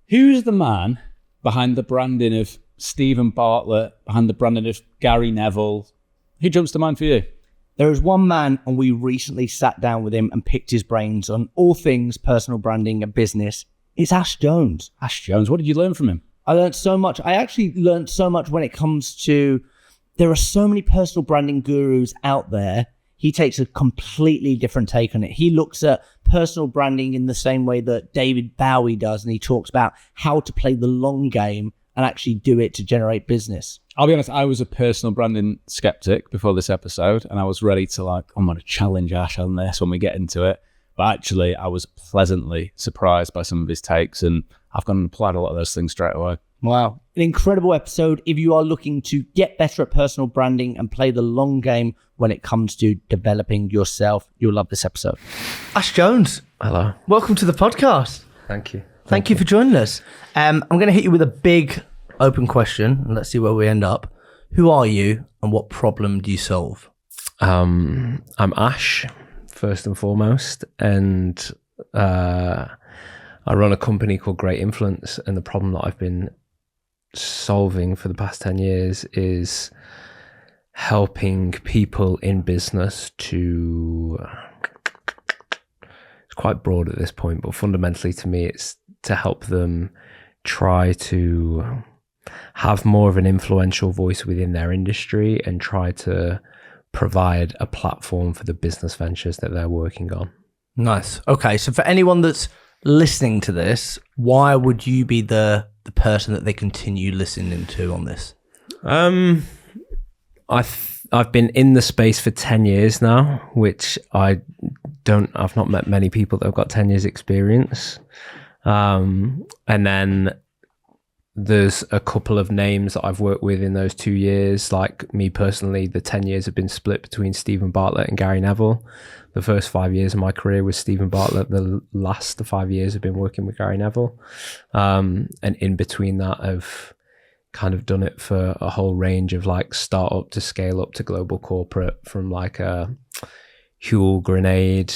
Who's the man behind the branding of Stephen Bartlett, behind the branding of Gary Neville? Who jumps to mind for you? There is one man, and we recently sat down with him and picked his brains on all things personal branding and business. It's Ash Jones. Ash Jones, what did you learn from him? I learned so much. I actually learned so much when it comes to, there are so many personal branding gurus out there. He takes a completely different take on it. He looks at personal branding in the same way that David Bowie does, and he talks about how to play the long game and actually do it to generate business. I'll be honest, I was a personal branding skeptic before this episode, and I was ready to I'm going to challenge Ash on this when we get into it. But actually, I was pleasantly surprised by some of his takes, and I've gone and applied a lot of those things straight away. Wow. An incredible episode. If you are looking to get better at personal branding and play the long game when it comes to developing yourself, you'll love this episode. Ash Jones. Hello. Welcome to the podcast. Thank you. Thank you for joining us. I'm going to hit you with a big open question, and let's see where we end up. Who are you and what problem do you solve? I'm Ash, first and foremost, and I run a company called Great Influence, and the problem that I've been solving for the past 10 years is helping people in business to, it's quite broad at this point, but fundamentally to me it's to help them try to have more of an influential voice within their industry and try to provide a platform for the business ventures that they're working on. Nice. Okay, so for anyone that's listening to this, why would you be the person that they continue listening to on this? I've been in the space for 10 years now, which I've not met many people that have got 10 years experience. And then there's a couple of names that I've worked with in those 2 years. Like me personally, the 10 years have been split between Stephen Bartlett and Gary Neville. The first 5 years of my career was Stephen Bartlett. The last 5 years have been working with Gary Neville. And in between that, I've kind of done it for a whole range of like startup to scale up to global corporate, from like a Huel Grenade,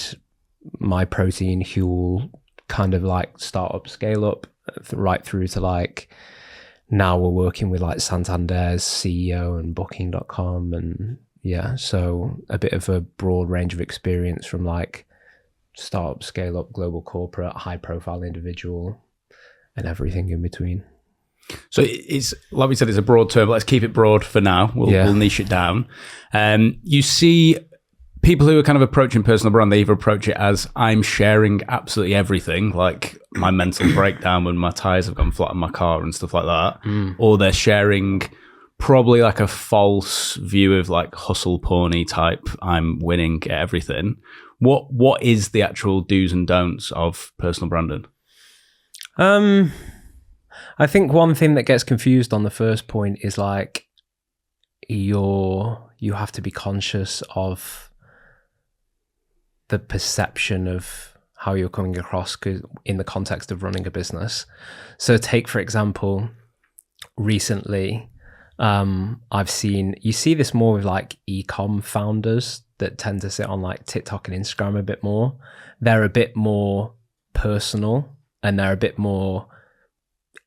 My Protein, Huel, kind of like startup scale up, right through to like now we're working with like Santander's CEO and Booking.com, and yeah, so a bit of a broad range of experience from like startup, scale up, global corporate, high profile individual, and everything in between. So it's, like we said, it's a broad term, but let's keep it broad for now. We'll niche it down. You see people who are kind of approaching personal brand, they either approach it as I'm sharing absolutely everything, like my mental breakdown when my tires have gone flat on my car and stuff like that, or they're sharing probably like a false view of like hustle porny type, I'm winning at everything. What is the actual do's and don'ts of personal branding? I think one thing that gets confused on the first point is like you have to be conscious of the perception of how you're coming across in the context of running a business. So take, for example, recently, I've seen, you see this more with like e-com founders that tend to sit on like TikTok and Instagram a bit more. They're a bit more personal and they're a bit more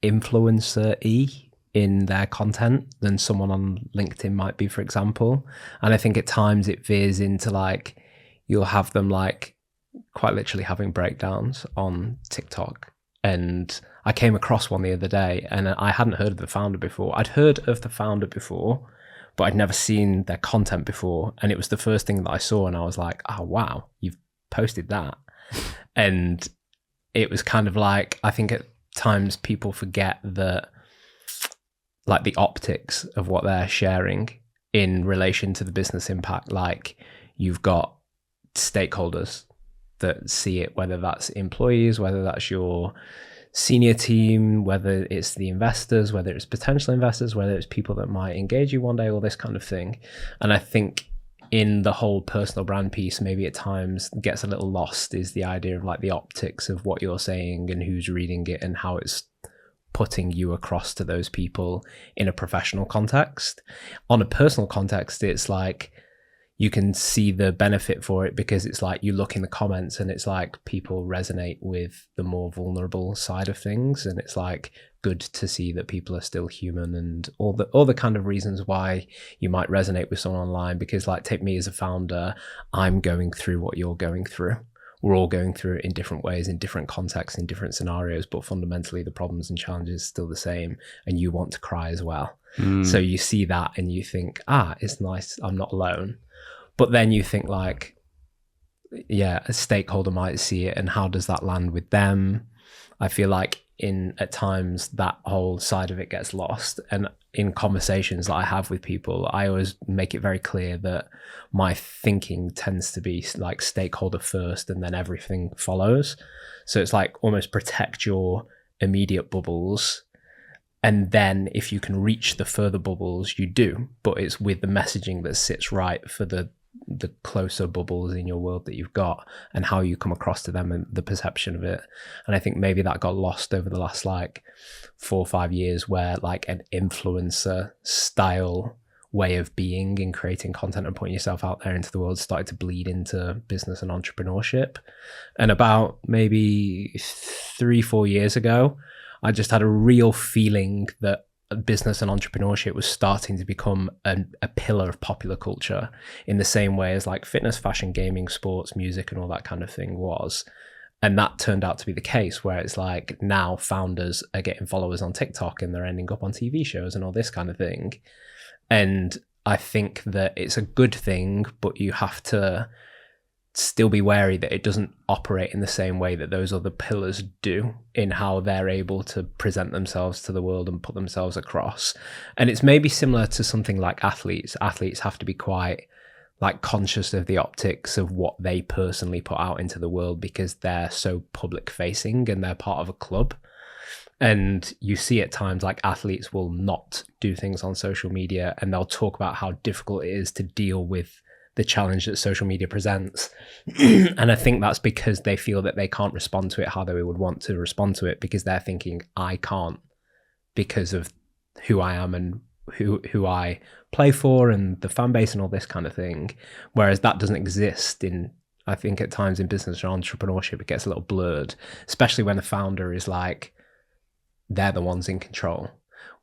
influencer-y in their content than someone on LinkedIn might be, for example. And I think at times it veers into like, you'll have them like quite literally having breakdowns on TikTok. And I came across one the other day and I hadn't heard of the founder before. I'd heard of the founder before, but I'd never seen their content before. And it was the first thing that I saw and I was like, oh, wow, you've posted that. And it was kind of like, I think at times people forget that like the optics of what they're sharing in relation to the business impact. Like you've got stakeholders that see it, whether that's employees, whether that's your senior team, whether it's the investors, whether it's potential investors, whether it's people that might engage you one day, all this kind of thing. And I think in the whole personal brand piece, maybe at times gets a little lost is the idea of like the optics of what you're saying and who's reading it and how it's putting you across to those people in a professional context. On a personal context, it's like you can see the benefit for it, because it's like you look in the comments and it's like people resonate with the more vulnerable side of things, and it's like good to see that people are still human, and all the kind of reasons why you might resonate with someone online. Because like, take me as a founder, I'm going through what you're going through. We're all going through it in different ways, in different contexts, in different scenarios, but fundamentally the problems and challenges are still the same, and you want to cry as well. So you see that and you think, it's nice, I'm not alone. But then you think like, yeah, a stakeholder might see it, and how does that land with them? I feel like at times that whole side of it gets lost. And in conversations that I have with people, I always make it very clear that my thinking tends to be like stakeholder first, and then everything follows. So it's like almost protect your immediate bubbles, and then if you can reach the further bubbles, you do. But it's with the messaging that sits right for the closer bubbles in your world that you've got, and how you come across to them and the perception of it. And I think maybe that got lost over the last like 4 or 5 years, where like an influencer style way of being and creating content and putting yourself out there into the world started to bleed into business and entrepreneurship. And about maybe 3-4 years ago, I just had a real feeling that business and entrepreneurship was starting to become a pillar of popular culture, in the same way as like fitness, fashion, gaming, sports, music, and all that kind of thing was. And that turned out to be the case, where it's like now founders are getting followers on TikTok and they're ending up on TV shows and all this kind of thing. And I think that it's a good thing, but you have to still be wary that it doesn't operate in the same way that those other pillars do, in how they're able to present themselves to the world and put themselves across. And it's maybe similar to something like athletes. Athletes have to be quite like conscious of the optics of what they personally put out into the world, because they're so public facing and they're part of a club. And you see at times like athletes will not do things on social media, and they'll talk about how difficult it is to deal with the challenge that social media presents. And I think that's because they feel that they can't respond to it how they would want to respond to it, because they're thinking, I can't, because of who I am and who I play for and the fan base and all this kind of thing. Whereas that doesn't exist in, I think at times in business or entrepreneurship, it gets a little blurred, especially when the founder is like, they're the ones in control.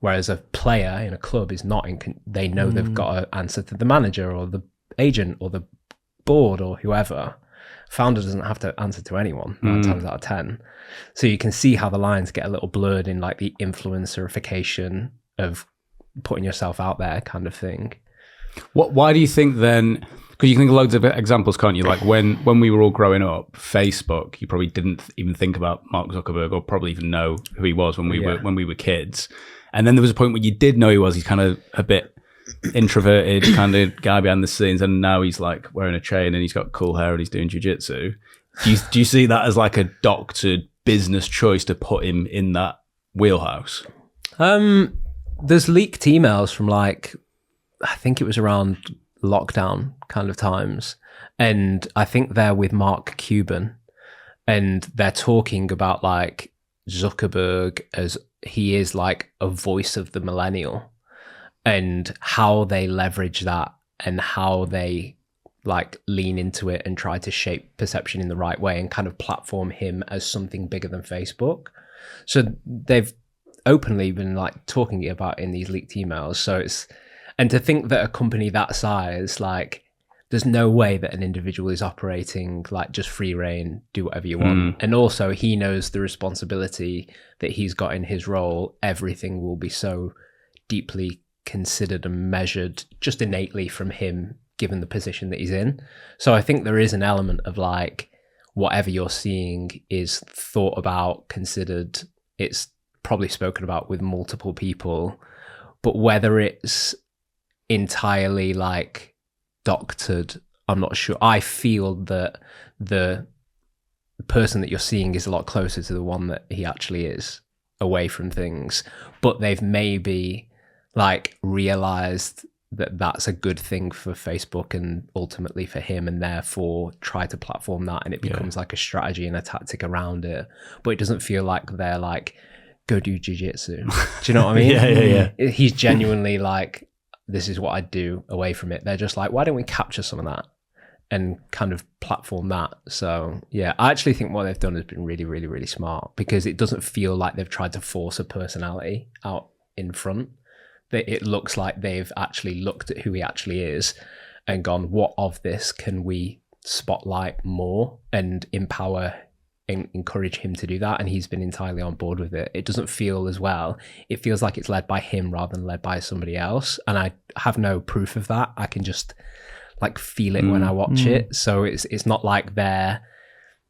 Whereas a player in a club is not they know they've got to answer to the manager or the agent or the board or whoever. Founder doesn't have to answer to anyone 9 times out of 10. So you can see how the lines get a little blurred in like the influencerification of putting yourself out there kind of thing. Why do you think then, because you can think of loads of examples, can't you? Like when we were all growing up, Facebook, you probably didn't even think about Mark Zuckerberg, or probably even know who he was when we were kids. And then there was a point where you did know who he was. He's kind of a bit introverted kind of guy behind the scenes, and now he's like wearing a chain and he's got cool hair and he's doing jiu-jitsu. Do you see that as like a doctored business choice to put him in that wheelhouse? There's leaked emails from like, I think it was around lockdown kind of times, and I think they're with Mark Cuban, and they're talking about like Zuckerberg as he is like a voice of the millennial, and how they leverage that and how they like lean into it and try to shape perception in the right way and kind of platform him as something bigger than Facebook. So they've openly been like talking about it in these leaked emails. So it's, and to think that a company that size, like there's no way that an individual is operating like just free reign, do whatever you want. And also he knows the responsibility that he's got in his role. Everything will be so deeply considered and measured just innately from him, given the position that he's in. So I think there is an element of like, whatever you're seeing is thought about, considered, it's probably spoken about with multiple people, but whether it's entirely like doctored, I'm not sure. I feel that the person that you're seeing is a lot closer to the one that he actually is, away from things, but they've maybe like realized that that's a good thing for Facebook and ultimately for him, and therefore try to platform that, and it becomes like a strategy and a tactic around it. But it doesn't feel like they're like, go do jiu-jitsu. Do you know what I mean? Yeah. He's genuinely like this is what I do away from it. They're just like, why don't we capture some of that and kind of platform that? So yeah, I actually think what they've done has been really, really, really smart, because it doesn't feel like they've tried to force a personality out in front. It looks like they've actually looked at who he actually is and gone, what of this can we spotlight more and empower and encourage him to do that? And he's been entirely on board with it. It doesn't feel as well. It feels like it's led by him rather than led by somebody else. And I have no proof of that. I can just like feel it when I watch it. So it's not like they're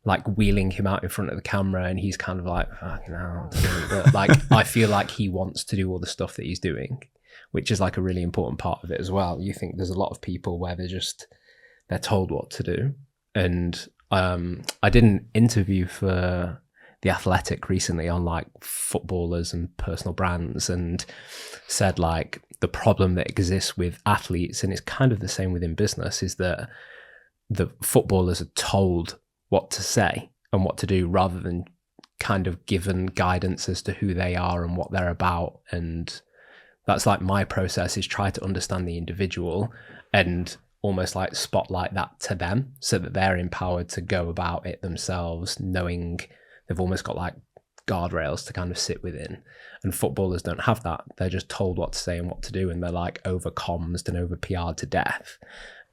like wheeling him out in front of the camera and he's kind of like, fucking hell. But like, I feel like he wants to do all the stuff that he's doing, which is like a really important part of it as well. You think there's a lot of people where they're told what to do. And I did an interview for The Athletic recently on like footballers and personal brands, and said like the problem that exists with athletes, and it's kind of the same within business, is that the footballers are told what to say and what to do rather than kind of given guidance as to who they are and what they're about. And that's like my process, is try to understand the individual and almost like spotlight that to them so that they're empowered to go about it themselves, knowing they've almost got like guardrails to kind of sit within. And footballers don't have that. They're just told what to say and what to do, and they're like over commsed and over PR'd to death.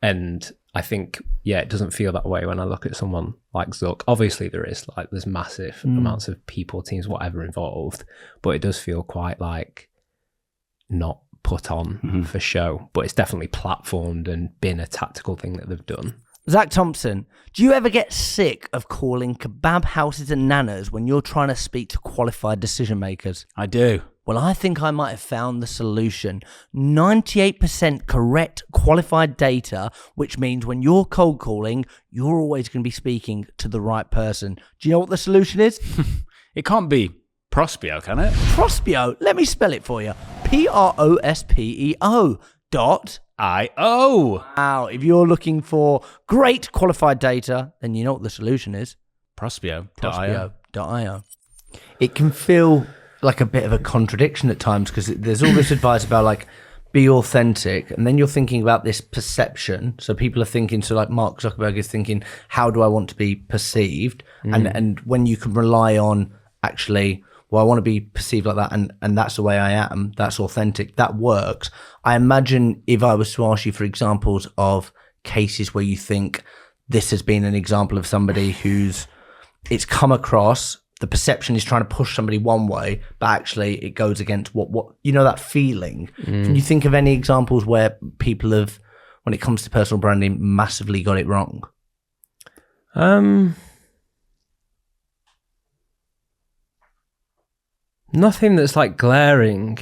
And I think, yeah, it doesn't feel that way when I look at someone like Zuck. Obviously there's massive amounts of people, teams, whatever involved, but it does feel quite like not put on for show, but it's definitely platformed and been a tactical thing that they've done. Zach Thompson, do you ever get sick of calling kebab houses and nanas when you're trying to speak to qualified decision makers? I do. Well, I think I might have found the solution. 98% correct qualified data, which means when you're cold calling, you're always going to be speaking to the right person. Do you know what the solution is? It can't be Prospeo, can it? Prospeo. Let me spell it for you. Prospeo .io. Wow. If you're looking for great qualified data, then you know what the solution is. Prospeo.io. It can feel like a bit of a contradiction at times, because there's all this advice about like be authentic, and then you're thinking about this perception. So people are thinking, so like Mark Zuckerberg is thinking, how do I want to be perceived? And when you can rely on actually, well, I want to be perceived like that, and that's the way I am, that's authentic, that works. I imagine if I was to ask you for examples of cases where you think this has been an example of somebody it's come across, the perception is trying to push somebody one way, but actually it goes against what you know, that feeling. Can you think of any examples where people have, when it comes to personal branding, massively got it wrong? Nothing that's like glaring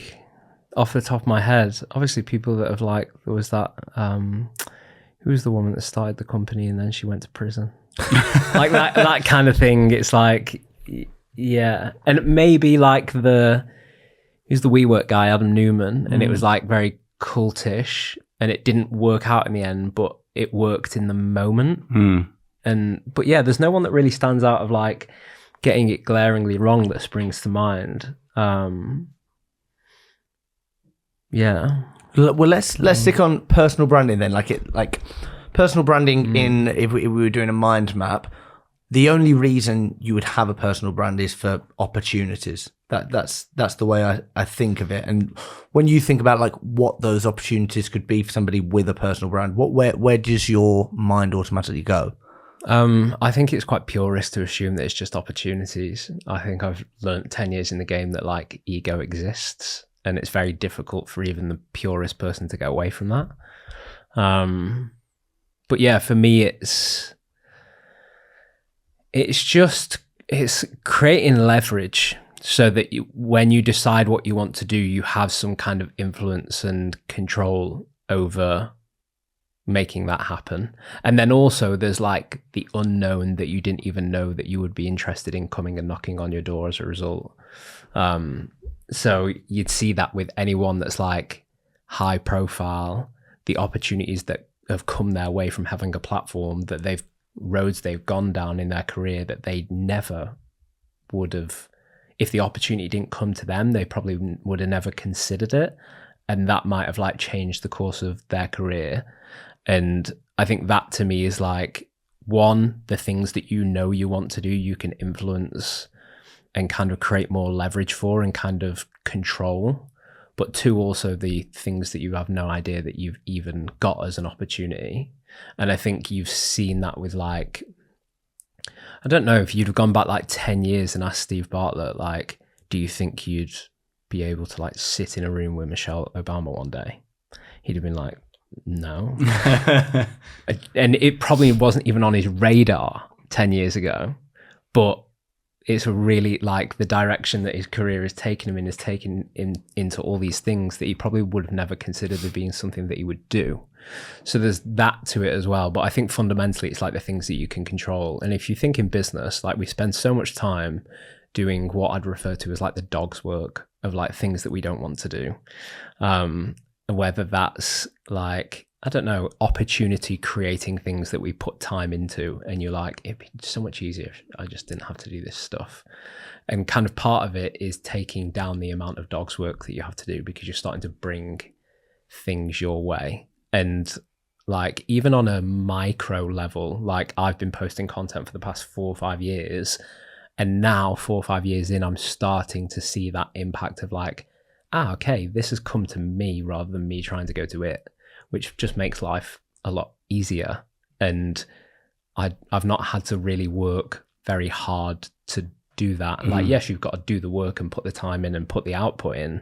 off the top of my head. Obviously people that have like, there was that, who was the woman that started the company and then she went to prison? Like that kind of thing. It's like, yeah. And maybe like who's the WeWork guy, Adam Newman, and it was like very cultish and it didn't work out in the end, but it worked in the moment. But yeah, there's no one that really stands out of like getting it glaringly wrong that springs to mind. Yeah. Well, let's stick on personal branding then. Like personal branding in, if we were doing a mind map, the only reason you would have a personal brand is for opportunities. That's the way I think of it. And when you think about like what those opportunities could be for somebody with a personal brand, where does your mind automatically go? I think it's quite purist to assume that it's just opportunities. I think I've learned 10 years in the game that like ego exists, and it's very difficult for even the purest person to get away from that. But yeah, for me, it's creating leverage so that when you decide what you want to do, you have some kind of influence and control over making that happen. And then also there's like the unknown that you didn't even know that you would be interested in coming and knocking on your door as a result. So you'd see that with anyone that's like high profile, the opportunities that have come their way from having a platform, that roads they've gone down in their career that they never would have, if the opportunity didn't come to them, they probably would have never considered it. and that might have like changed the course of their career. And I think that to me is like, one, the things that you know you want to do, you can influence and kind of create more leverage for and kind of control. But two, also the things that you have no idea that you've even got as an opportunity. And I think you've seen that with like, I don't know if you'd have gone back like 10 years and asked Steve Bartlett, like, do you think you'd be able to like sit in a room with Michelle Obama one day? He'd have been like, no. And it probably wasn't even on his radar 10 years ago, but it's a really like the direction that his career has taken him in is taken him into all these things that he probably would have never considered as being something that he would do. So there's that to it as well. But I think fundamentally it's like the things that you can control. And if you think in business, like we spend so much time doing what I'd refer to as like the dog's work of like things that we don't want to do. Whether that's like, I don't know, opportunity creating things that we put time into, and you're like, it'd be so much easier if I just didn't have to do this stuff. And kind of part of it is taking down the amount of dog's work that you have to do, because you're starting to bring things your way. And like, even on a micro level, like I've been posting content for the past 4 or 5 years, and now 4 or 5 years in, I'm starting to see that impact of like, okay, this has come to me rather than me trying to go to it, which just makes life a lot easier. And I've not had to really work very hard to do that. Like, yes, you've got to do the work and put the time in and put the output in,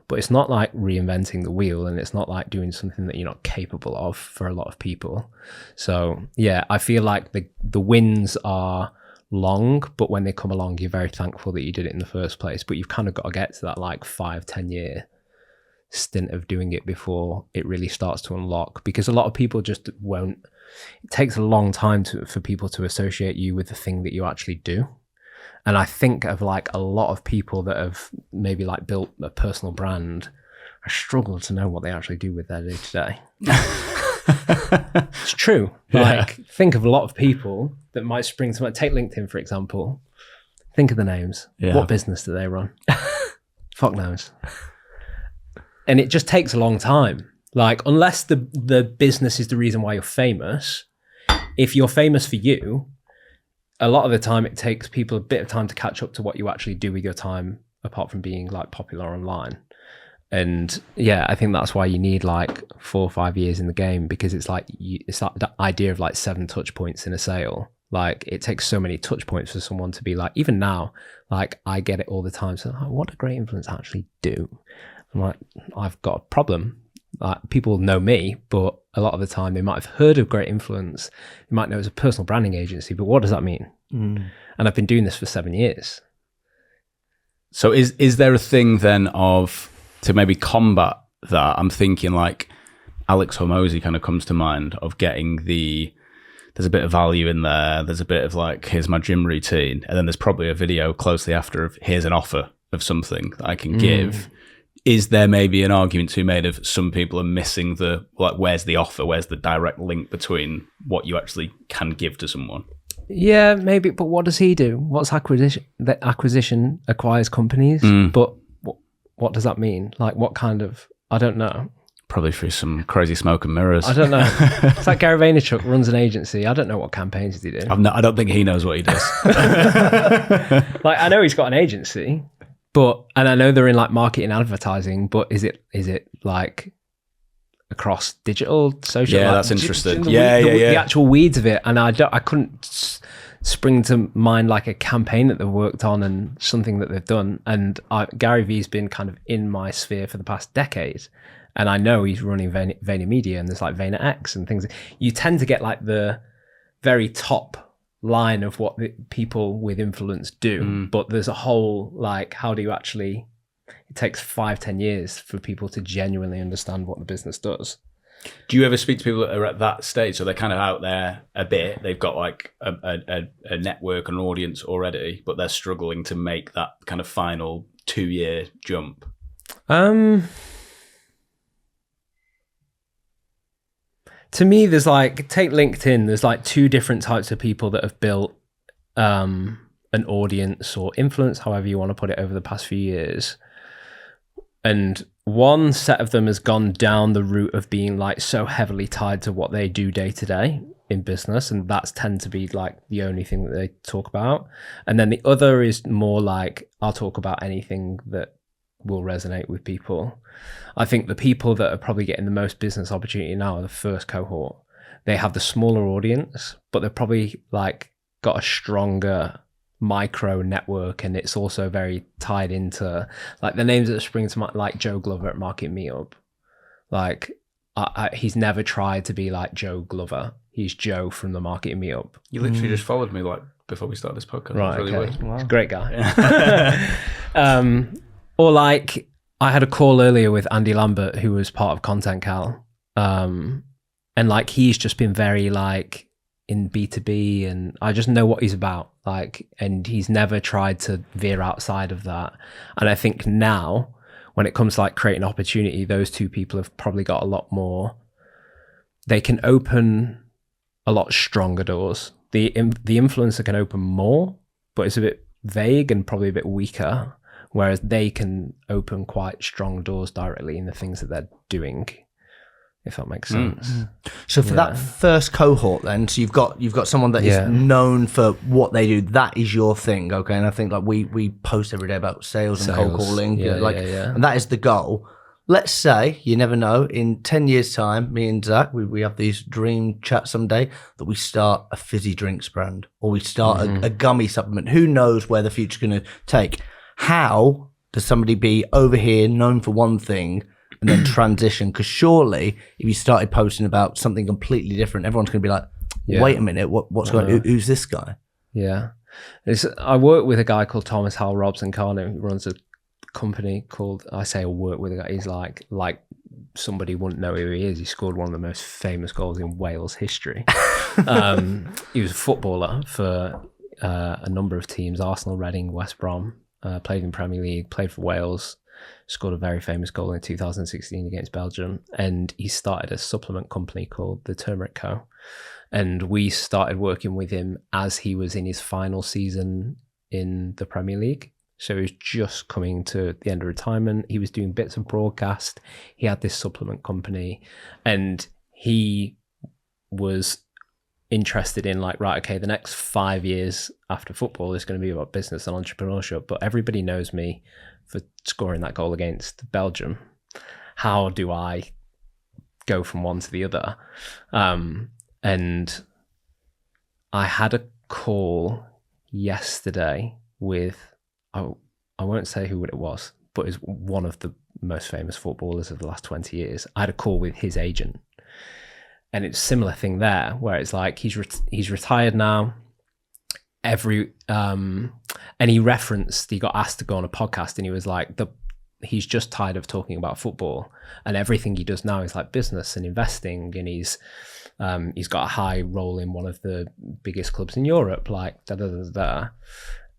but it's not like reinventing the wheel, and it's not like doing something that you're not capable of for a lot of people. So yeah, I feel like the wins are long, but when they come along, you're very thankful that you did it in the first place. But you've kind of got to get to that like 5-10 year stint of doing it before it really starts to unlock, because a lot of people just won't. It takes a long time for people to associate you with the thing that you actually do. And I think of like a lot of people that have maybe like built a personal brand, I struggle to know what they actually do with their day to day. It's true. Like, think of a lot of people that might spring to mind. Take LinkedIn, for example. Think of the names. Yeah. What business do they run? Fuck knows. And it just takes a long time. Like, unless the business is the reason why you're famous, if you're famous for you, a lot of the time it takes people a bit of time to catch up to what you actually do with your time, apart from being like popular online. And yeah, I think that's why you need like 4 or 5 years in the game, because it's like it's like the idea of like 7 touch points in a sale. Like, it takes so many touch points for someone to be like, even now, like I get it all the time. So like, what do great influence actually do? I'm like, I've got a problem. Like, people know me, but a lot of the time they might have heard of Great Influence. They might know it's a personal branding agency, but what does that mean? And I've been doing this for 7 years. So is there a thing then of, to maybe combat that? I'm thinking like Alex Hormozy kind of comes to mind, of getting there's a bit of value in there. There's a bit of like, here's my gym routine. And then there's probably a video closely after of, here's an offer of something that I can give. Is there maybe an argument to be made of some people are missing the, like, where's the offer? Where's the direct link between what you actually can give to someone? Yeah, maybe. But what does he do? What's acquisition? The acquisition acquires companies. But what does that mean? Like, what kind of, I don't know. Probably through some crazy smoke and mirrors. I don't know. It's like Gary Vaynerchuk runs an agency. I don't know what campaigns he do. I don't think he knows what he does. Like, I know he's got an agency. But, and I know they're in like marketing and advertising, but is it like across digital, social? Yeah, like, that's interesting. The actual weeds of it. And I couldn't spring to mind like a campaign that they've worked on and something that they've done. And Gary V's been kind of in my sphere for the past decade. And I know he's running VaynerMedia, and there's like VaynerX and things. You tend to get like the very top line of what the people with influence do, but there's a whole like, how do you actually, it takes 5-10 years for people to genuinely understand what the business does. Do you ever speak to people that are at that stage, so they're kind of out there a bit, they've got like a network, an audience already, but they're struggling to make that kind of final 2-year jump? To me, there's like, take LinkedIn, there's like 2 different types of people that have built an audience or influence, however you want to put it, over the past few years. And one set of them has gone down the route of being like so heavily tied to what they do day to day in business, and that's tend to be like the only thing that they talk about. And then the other is more like, I'll talk about anything that will resonate with people. I think the people that are probably getting the most business opportunity now are the first cohort. They have the smaller audience, but they're probably like got a stronger micro network, and it's also very tied into like the names that spring to mind, like Joe Glover at Market Meetup. Like he's never tried to be like Joe Glover. He's Joe from the Market Meetup. You literally just followed me like before we started this podcast. Right, Really okay. weird. Wow. Great guy. Or like I had a call earlier with Andy Lambert, who was part of Content Cal, and like he's just been very like in B2B, and I just know what he's about, like, and he's never tried to veer outside of that. And I think now when it comes to like creating opportunity, those two people have probably got a lot more, they can open a lot stronger doors. The influencer can open more, but it's a bit vague and probably a bit weaker, whereas they can open quite strong doors directly in the things that they're doing, if that makes sense. So for that first cohort then, so you've got someone that is known for what they do, that is your thing, okay? And I think like we post every day about sales and cold calling, and that is the goal. Let's say, you never know, in 10 years time, me and Zach, we have these dream chats someday that we start a fizzy drinks brand, or we start a gummy supplement. Who knows where the future's going to take? How does somebody be over here known for one thing and then transition? Because surely if you started posting about something completely different, everyone's going to be like, wait a minute, what's going on? Who's this guy? Yeah. I work with a guy called Thomas Hal Robson-Carno, who runs a company called, I say I work with a guy, he's like somebody wouldn't know who he is. He scored one of the most famous goals in Wales history. He was a footballer for a number of teams, Arsenal, Reading, West Brom, played in Premier League, played for Wales, scored a very famous goal in 2016 against Belgium, and he started a supplement company called the Turmeric Co. And we started working with him as he was in his final season in the Premier League. So he was just coming to the end of retirement. He was doing bits of broadcast. He had this supplement company, and he was interested in like, right, okay, the next 5 years after football is going to be about business and entrepreneurship, but everybody knows me for scoring that goal against Belgium. How do I go from one to the other? And I had a call yesterday with, I won't say who it was, but it's one of the most famous footballers of the last 20 years. I had a call with his agent, and it's a similar thing there, where it's like he's retired now. And he got asked to go on a podcast, and he was like, he's just tired of talking about football, and everything he does now is like business and investing, and he's got a high role in one of the biggest clubs in Europe, like da da da da.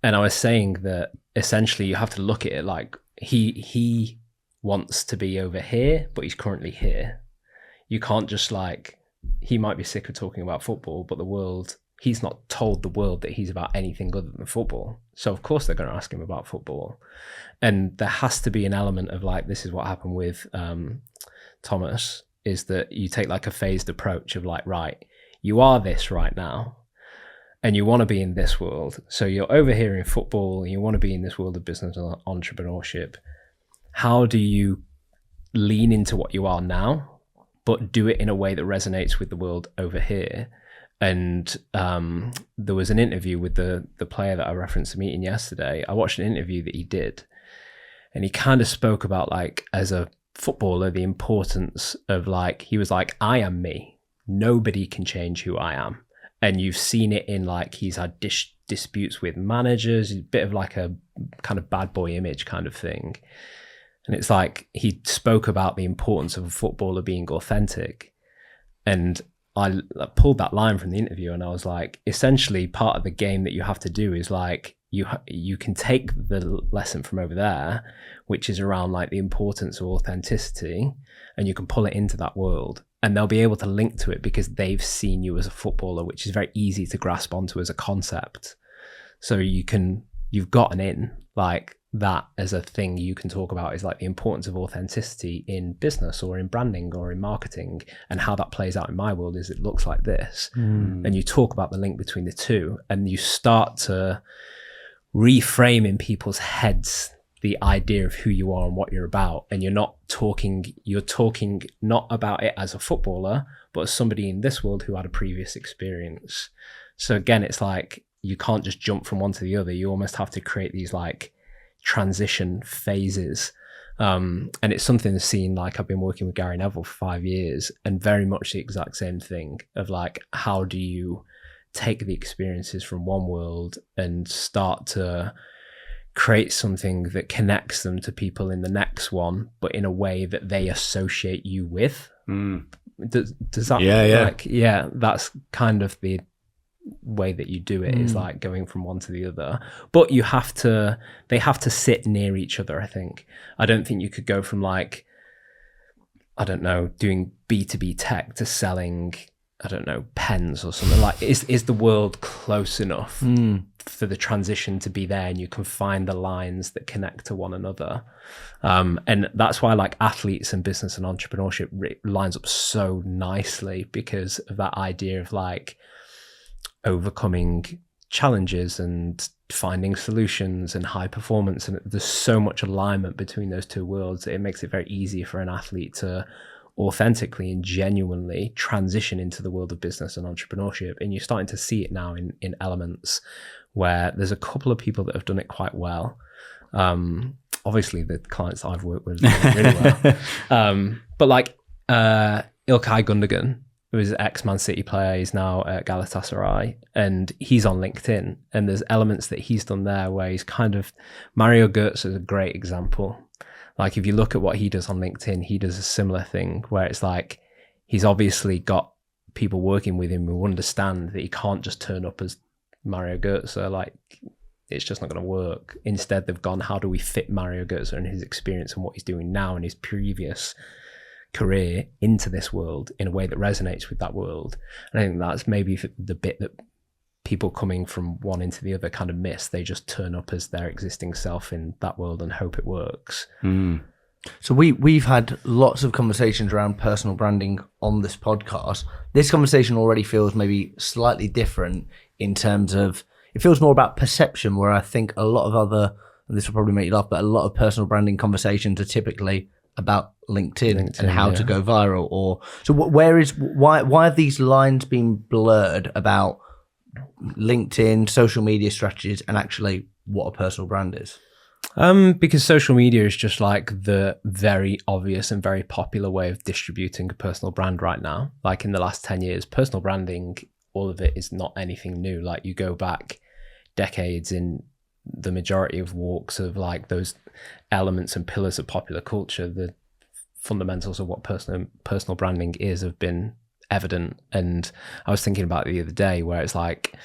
And I was saying that essentially you have to look at it like he wants to be over here, but he's currently here. You can't just like, he might be sick of talking about football, but he's not told the world that he's about anything other than football. So of course they're going to ask him about football. And there has to be an element of like, this is what happened with Thomas, is that you take like a phased approach of like, right, you are this right now, and you want to be in this world. So you're over here in football, and you want to be in this world of business and entrepreneurship. How do you lean into what you are now, but do it in a way that resonates with the world over here? And there was an interview with the player that I referenced the meeting yesterday. I watched an interview that he did, and he kind of spoke about like, as a footballer, the importance of like, he was like, I am me. Nobody can change who I am. And you've seen it in like, he's had disputes with managers, a bit of like a kind of bad boy image kind of thing. And it's like, he spoke about the importance of a footballer being authentic. And I pulled that line from the interview, and I was like, essentially part of the game that you have to do is like, you can take the lesson from over there, which is around like the importance of authenticity, and you can pull it into that world, and they'll be able to link to it because they've seen you as a footballer, which is very easy to grasp onto as a concept. So you've got an in, like that as a thing you can talk about is like the importance of authenticity in business or in branding or in marketing, and how that plays out in my world is it looks like this. And you talk about the link between the two, and you start to reframe in people's heads the idea of who you are and what you're about. And you're talking not about it as a footballer, but as somebody in this world who had a previous experience. So again, it's like you can't just jump from one to the other. You almost have to create these like transition phases. And it's something that's seen, like I've been working with Gary Neville for 5 years, and very much the exact same thing of like, how do you take the experiences from one world and start to create something that connects them to people in the next one, but in a way that they associate you with. Does that that's kind of the way that you do it, is like going from one to the other. But they have to sit near each other, I think. I don't think you could go from like, I don't know, doing B2B tech to selling, I don't know, pens or something. Like, is the world close enough for the transition to be there, and you can find the lines that connect to one another? And that's why like athletes and business and entrepreneurship lines up so nicely, because of that idea of like overcoming challenges and finding solutions and high performance. And there's so much alignment between those two worlds that it makes it very easy for an athlete to authentically and genuinely transition into the world of business and entrepreneurship. And you're starting to see it now in elements where there's a couple of people that have done it quite well. Obviously the clients that I've worked with have done really well. But like Ilkay Gundogan, who is an ex-Man City player, he's now at Galatasaray, and he's on LinkedIn. And there's elements that he's done there where he's kind of, Mario Götze is a great example. Like if you look at what he does on LinkedIn, he does a similar thing where it's like, he's obviously got people working with him who understand that he can't just turn up as Mario Götze. Like, it's just not going to work. Instead, they've gone, how do we fit Mario Götze and his experience and what he's doing now and his previous career into this world in a way that resonates with that world? And I think that's maybe the bit that people coming from one into the other kind of miss. They just turn up as their existing self in that world and hope it works. So we've had lots of conversations around personal branding on this podcast. This conversation already feels maybe slightly different in terms of, it feels more about perception, where I think a lot of other, and this will probably make you laugh, but a lot of personal branding conversations are typically about LinkedIn and how to go viral. Or so why have these lines been blurred about LinkedIn, social media strategies, and actually what a personal brand is? Because social media is just like the very obvious and very popular way of distributing a personal brand right now. Like in the last 10 years, personal branding, all of it is not anything new. Like you go back decades in the majority of walks of like those elements and pillars of popular culture, the fundamentals of what personal branding is have been evident. And I was thinking about it the other day where it's like,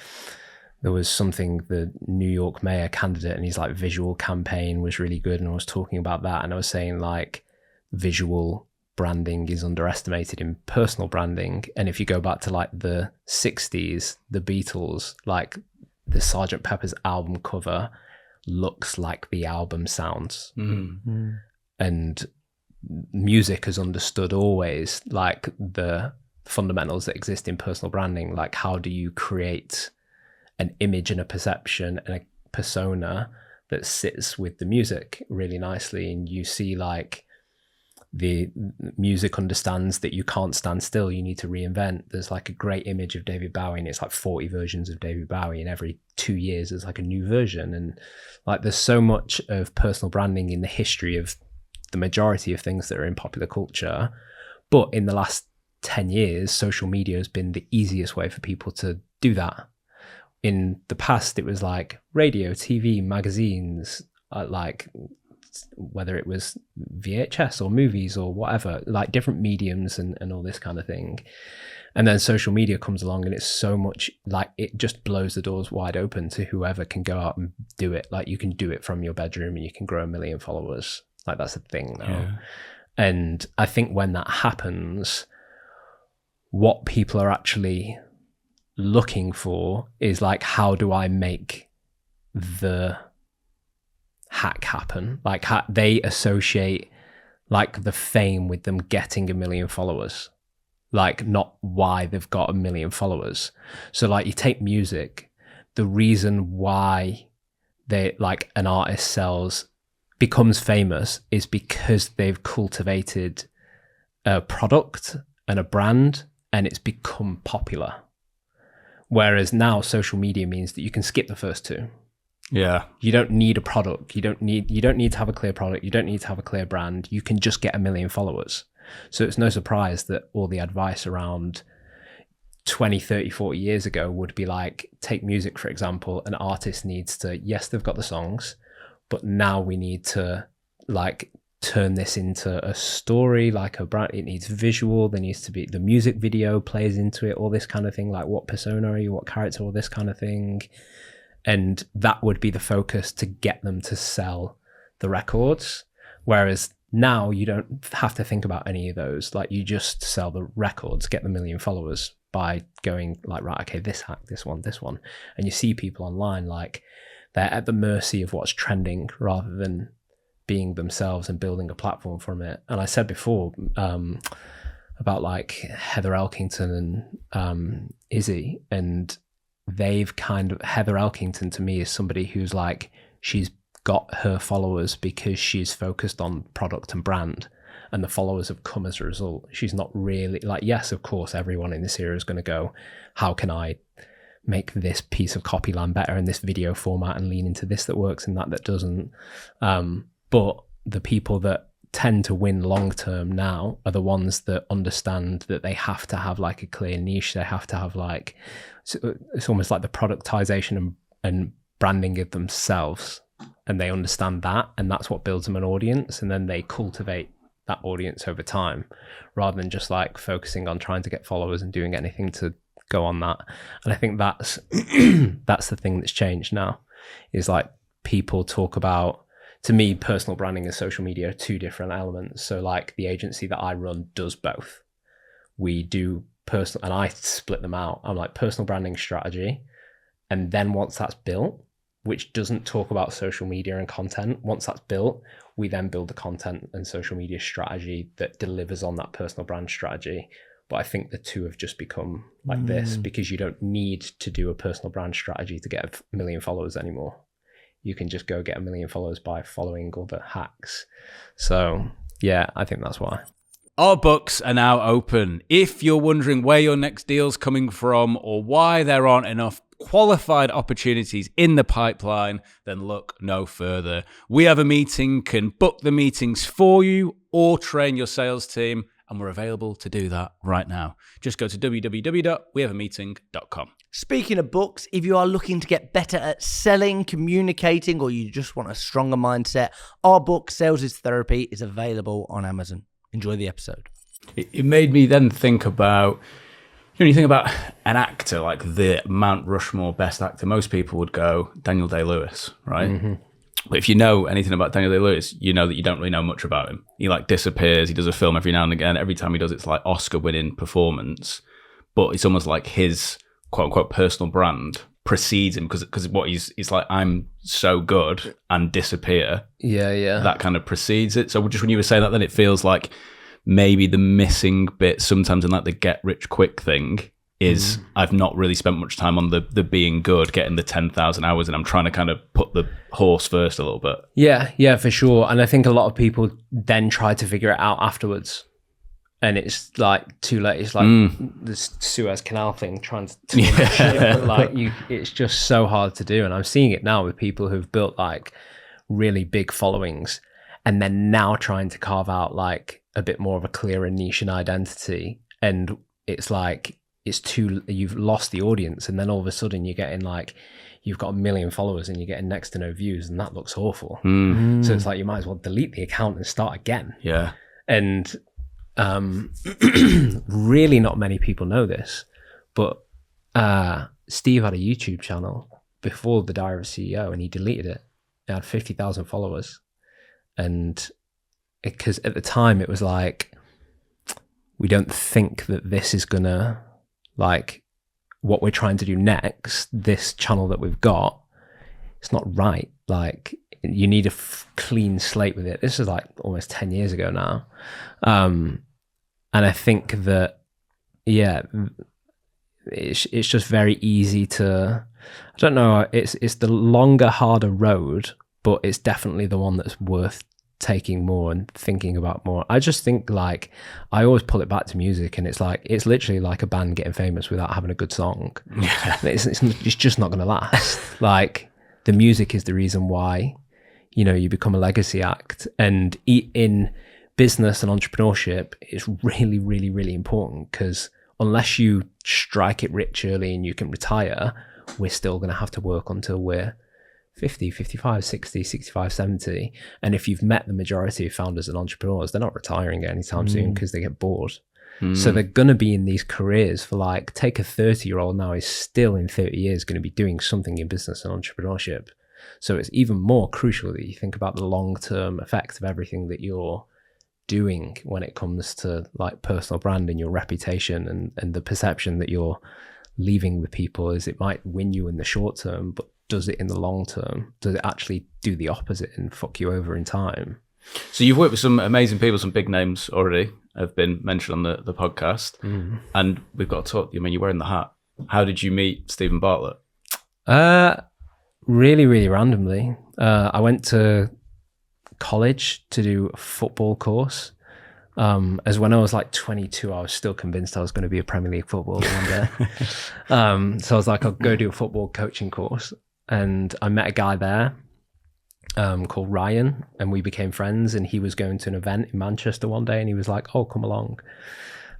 there was something, the New York mayor candidate and his like visual campaign was really good. And I was talking about that. And I was saying like visual branding is underestimated in personal branding. And if you go back to like the 60s, the Beatles, like the Sgt. Pepper's album cover looks like the album sounds. And music is understood always like the fundamentals that exist in personal branding. Like how do you create an image and a perception and a persona that sits with the music really nicely? And you see like the music understands that you can't stand still, you need to reinvent. There's like a great image of David Bowie, and it's like 40 versions of David Bowie, and every 2 years there's like a new version. And like there's so much of personal branding in the history of the majority of things that are in popular culture. But in the last 10 years, social media has been the easiest way for people to do that. In the past, it was like radio, TV, magazines, like whether it was VHS or movies or whatever, like different mediums and all this kind of thing. And then social media comes along and it's so much like it just blows the doors wide open to whoever can go out and do it. Like you can do it from your bedroom and you can grow 1 million followers. Like that's a thing now. Yeah. And I think when that happens, what people are actually looking for is like, how do I make the hack happen. Like they associate like the fame with them getting 1 million followers, like not why they've got 1 million followers. So like you take music, the reason why they like an artist becomes famous is because they've cultivated a product and a brand and it's become popular. Whereas now social media means that you can skip the first two. Yeah. You don't need a product. You don't need to have a clear product. You don't need to have a clear brand. You can just get 1 million followers. So it's no surprise that all the advice around 20, 30, 40 years ago would be like, take music, for example, an artist needs to, yes, they've got the songs, but now we need to like turn this into a story, like a brand. It needs visual. There needs to be the music video plays into it, all this kind of thing. Like what persona are you, what character, all this kind of thing. And that would be the focus to get them to sell the records. Whereas now you don't have to think about any of those. Like you just sell the records, get the 1 million followers by going like, right, okay, this hack, this one. And you see people online, like they're at the mercy of what's trending rather than being themselves and building a platform from it. And I said before about like Heather Elkington and Izzy, and they've kind of, Heather Elkington to me is somebody who's like, she's got her followers because she's focused on product and brand, and the followers have come as a result. She's not really like, yes, of course, everyone in this era is going to go, how can I make this piece of copyland better in this video format and lean into this that works and that doesn't. But the people that tend to win long term now are the ones that understand that they have to have like a clear niche. They have to have like, it's almost like the productization and branding of themselves, and they understand that, and that's what builds them an audience, and then they cultivate that audience over time rather than just like focusing on trying to get followers and doing anything to go on that. And I think that's that's the thing that's changed now, is like people talk about, to me, personal branding and social media are two different elements. So like the agency that I run does both. We do personal, and I split them out. I'm like personal branding strategy, and then once that's built, which doesn't talk about social media and content, once that's built, we then build the content and social media strategy that delivers on that personal brand strategy. But I think the two have just become like this, because you don't need to do a personal brand strategy to get 1 million followers anymore. You can just go get 1 million followers by following all the hacks. So yeah, I think that's why. Our books are now open. If you're wondering where your next deal's coming from or why there aren't enough qualified opportunities in the pipeline, then look no further. We Have a Meeting can book the meetings for you or train your sales team, and we're available to do that right now. Just go to www.wehaveameeting.com. Speaking of books, if you are looking to get better at selling, communicating, or you just want a stronger mindset, our book, Sales is Therapy, is available on Amazon. Enjoy the episode. It made me then think about, you know, you think about an actor like the Mount Rushmore best actor, most people would go Daniel Day-Lewis, right? Mm-hmm. But if you know anything about Daniel Day-Lewis, you know that you don't really know much about him. He like disappears. He does a film every now and again. Every time he does, it's like Oscar-winning performance. But it's almost like his quote-unquote personal brand precedes him, because what he's like, I'm so good and disappear. Yeah. That kind of precedes it. So just when you were saying that, then it feels like maybe the missing bit sometimes in like the get rich quick thing is I've not really spent much time on the being good, getting the 10,000 hours, and I'm trying to kind of put the horse first a little bit. Yeah, for sure. And I think a lot of people then try to figure it out afterwards. And it's like too late. It's like the Suez Canal thing, trying to like it's just so hard to do. And I'm seeing it now with people who've built like really big followings, and then now trying to carve out like a bit more of a clearer niche and identity. And it's like you've lost the audience, and then all of a sudden you're getting like, you've got 1 million followers and you're getting next to no views, and that looks awful. So it's like you might as well delete the account and start again. Yeah. And really not many people know this, but Steve had a YouTube channel before the Diary of a CEO, and he deleted it. It had 50,000 followers, and because at the time it was like, we don't think that this is gonna, like, what we're trying to do next, this channel that we've got, it's not right. Like, you need a clean slate with it. This is like almost 10 years ago now. And I think that, yeah, it's just very easy to, I don't know, it's the longer, harder road, but it's definitely the one that's worth taking more and thinking about more. I just think, like, I always pull it back to music, and it's like, it's literally like a band getting famous without having a good song. It's just not going to last. Like, the music is the reason why, you know, you become a legacy act. And in business and entrepreneurship, it's really, really, really important, because unless you strike it rich early and you can retire, we're still going to have to work until we're 50, 55, 60, 65, 70. And if you've met the majority of founders and entrepreneurs, they're not retiring anytime soon because they get bored. So they're going to be in these careers for, like, take a 30-year-old now is still in 30 years going to be doing something in business and entrepreneurship. So it's even more crucial that you think about the long-term effect of everything that you're doing when it comes to, like, personal brand and your reputation and the perception that you're leaving with people. Is it might win you in the short term, but does it in the long term? Does it actually do the opposite and fuck you over in time? So you've worked with some amazing people, some big names already have been mentioned on the podcast. And we've got to talk, I mean, you're wearing the hat. How did you meet Stephen Bartlett? Really, really randomly. I went to college to do a football course. As when I was like 22, I was still convinced I was going to be a Premier League footballer one day. So I was like, I'll go do a football coaching course. And I met a guy there called Ryan, and we became friends. And he was going to an event in Manchester one day, and he was like, oh, come along.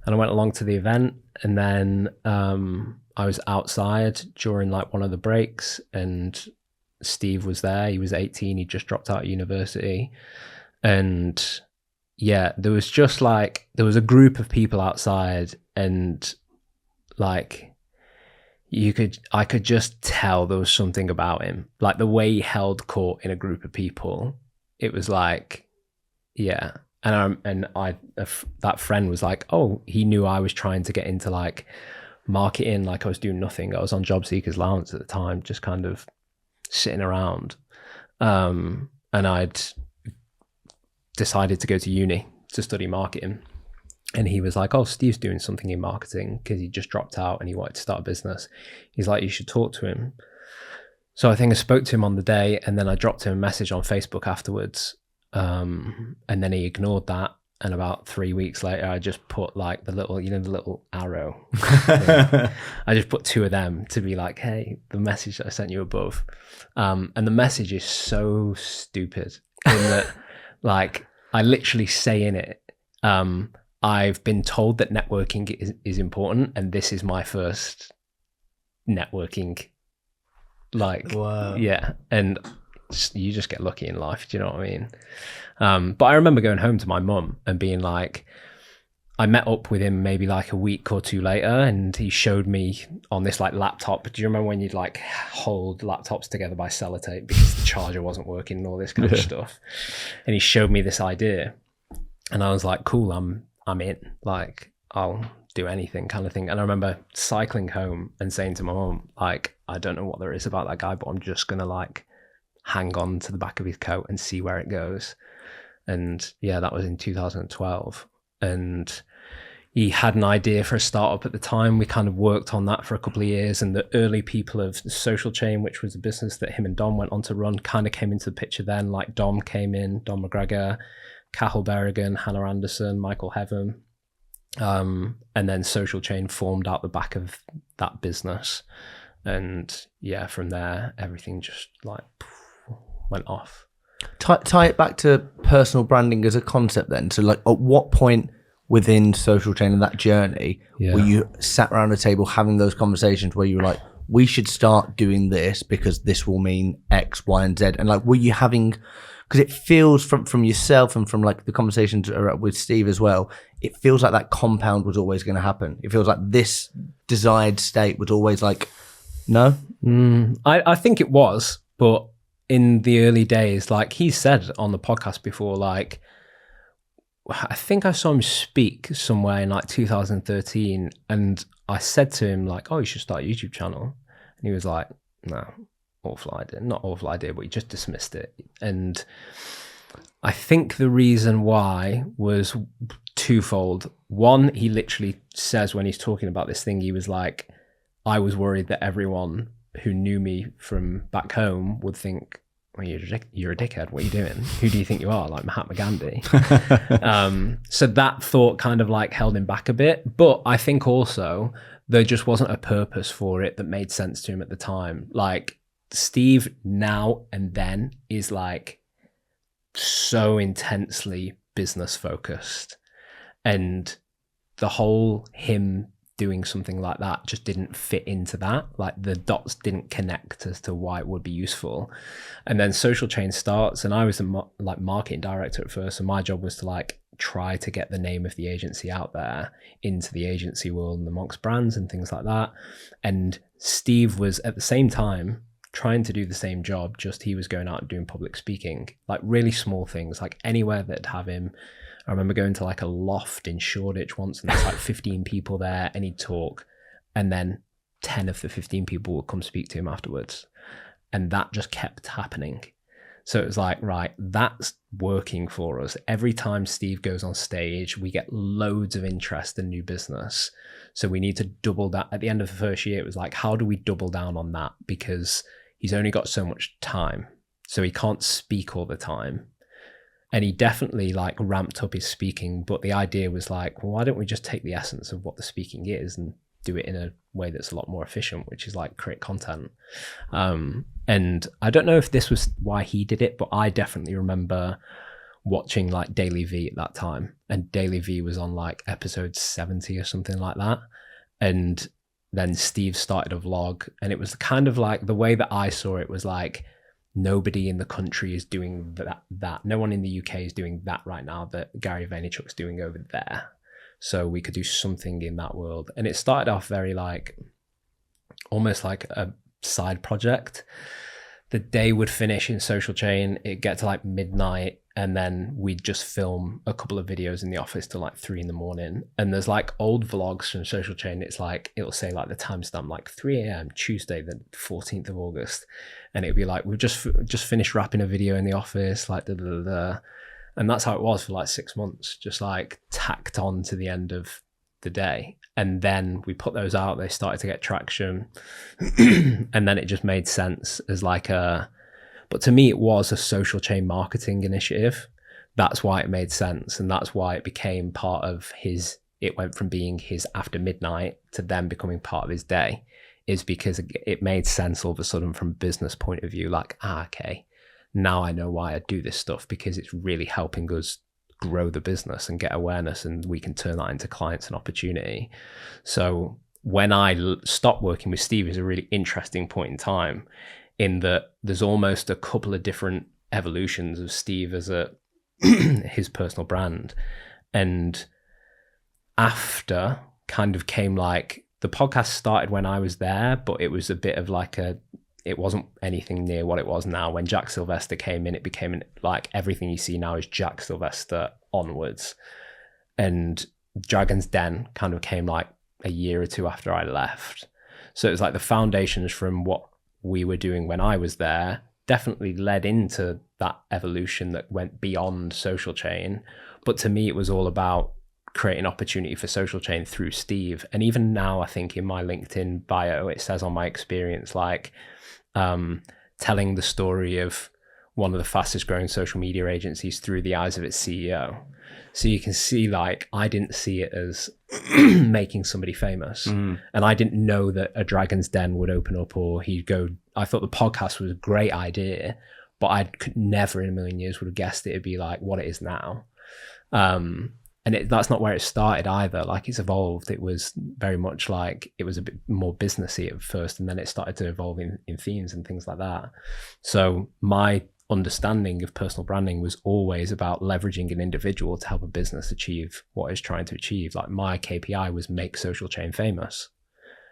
And I went along to the event, and then I was outside during like one of the breaks, and Steve was there. He was 18. He just dropped out of university. And yeah, there was just like, there was a group of people outside, and like, I could just tell there was something about him, like the way he held court in a group of people. It was like, yeah. And that friend was like, oh, he knew I was trying to get into like marketing, like I was doing nothing. I was on job seekers allowance at the time, just kind of sitting around. And I'd decided to go to uni to study marketing. And he was like, oh, Steve's doing something in marketing, because he just dropped out and he wanted to start a business. He's like, you should talk to him. So I think I spoke to him on the day, and then I dropped him a message on Facebook afterwards. And then he ignored that. And about 3 weeks later, I just put like the little arrow. I just put 2 of them to be like, hey, the message that I sent you above. And the message is so stupid in that, like, I literally say in it, I've been told that networking is important, and this is my first networking. Like, wow. Yeah. And you just get lucky in life. Do you know what I mean? But I remember going home to my mum and being like, I met up with him maybe like a week or 2 later, and he showed me on this like laptop. Do you remember when you'd like hold laptops together by sellotape because the charger wasn't working and all this kind of stuff? And he showed me this idea, and I was like, cool, I'm in, like, I'll do anything kind of thing. And I remember cycling home and saying to my mom, like, I don't know what there is about that guy, but I'm just gonna like hang on to the back of his coat and see where it goes. And yeah, that was in 2012. And he had an idea for a startup at the time. We kind of worked on that for a couple of years, and the early people of Social Chain, which was a business that him and Dom went on to run, kind of came into the picture then. Like Dom came in, Dom McGregor, Cathal Berrigan, Hannah Anderson, Michael Heaven. And then Social Chain formed out the back of that business. And yeah, from there, everything just like went off. Tie it back to personal branding as a concept then. So like, at what point within Social Chain and that journey were you sat around a table having those conversations where you were like, we should start doing this because this will mean X, Y, and Z? And like, were you having, because it feels from yourself and from like the conversations with Steve as well, it feels like that compound was always going to happen. It feels like this desired state was always like, no? I think it was, but in the early days, like he said on the podcast before, like, I think I saw him speak somewhere in like 2013, and I said to him like, oh, you should start a YouTube channel. And he was like, no. awful idea. Not awful idea, but he just dismissed it. And I think the reason why was twofold. One, he literally says when he's talking about this thing, he was like, I was worried that everyone who knew me from back home would think, well, you're a dickhead. What are you doing? Who do you think you are? Like Mahatma Gandhi. So that thought kind of like held him back a bit. But I think also there just wasn't a purpose for it that made sense to him at the time. Like Steve now and then is like so intensely business focused, and the whole him doing something like that just didn't fit into that. Like the dots didn't connect as to why it would be useful. And then Social Chain starts, and I was the marketing director at first, and my job was to like try to get the name of the agency out there into the agency world and amongst brands and things like that. And Steve was at the same time trying to do the same job, just he was going out and doing public speaking, like really small things, like anywhere that'd have him. I remember going to like a loft in Shoreditch once, and there's like 15 people there, and he'd talk, and then 10 of the 15 people would come speak to him afterwards. And that just kept happening. So it was like, right, that's working for us. Every time Steve goes on stage, we get loads of interest in new business. So we need to double that. At the end of the first year, it was like, how do we double down on that? Because he's only got so much time, so he can't speak all the time. And he definitely like ramped up his speaking, but the idea was like, well, why don't we just take the essence of what the speaking is and do it in a way that's a lot more efficient, which is like create content. And I don't know if this was why he did it, but I definitely remember watching like Daily V at that time, and Daily V was on like episode 70 or something like that. And then Steve started a vlog, and it was kind of like, the way that I saw it was like, nobody in the country is doing that. No one in the UK is doing that right now that Gary Vaynerchuk's doing over there. So we could do something in that world. And it started off very like, almost like a side project. The day would finish in Social Chain, it'd get to like midnight, and then we'd just film a couple of videos in the office till like 3 a.m. And there's like old vlogs from Social Chain. It's like, it'll say like the timestamp, like 3 a.m. Tuesday, the 14th of August. And it'd be like, we've just finished wrapping a video in the office, like da, da, da, da. And that's how it was for like 6 months, just like tacked on to the end of the day. And then we put those out, they started to get traction. And then it just made sense as like but to me, it was a Social Chain marketing initiative. That's why it made sense. And that's why it became part of it went from being his after midnight to then becoming part of his day, is because it made sense all of a sudden from a business point of view, like, okay, now I know why I do this stuff, because it's really helping us grow the business and get awareness, and we can turn that into clients and opportunity. So when I stopped working with Steve, is a really interesting point in time, in that there's almost a couple of different evolutions of Steve as his personal brand. And after kind of came like, the podcast started when I was there, but it was a bit of like it wasn't anything near what it was now. When Jack Sylvester came in, it became like everything you see now is Jack Sylvester onwards. And Dragon's Den kind of came like a year or two after I left. So it was like the foundations from what we were doing when I was there definitely led into that evolution that went beyond Social Chain. But to me, it was all about creating opportunity for Social Chain through Steve. And even now, I think in my LinkedIn bio, it says on my experience, like telling the story of one of the fastest growing social media agencies through the eyes of its CEO. So you can see, like, I didn't see it as making somebody famous. And I didn't know that a Dragon's Den would open up, or he'd go. I thought the podcast was a great idea, but I could never in a million years would have guessed it'd be like what it is now. And that's not where it started either. Like, it's evolved. It was very much like, it was a bit more businessy at first, and then it started to evolve in themes and things like that. So my understanding of personal branding was always about leveraging an individual to help a business achieve what it's trying to achieve. Like, my KPI was make Social Chain famous.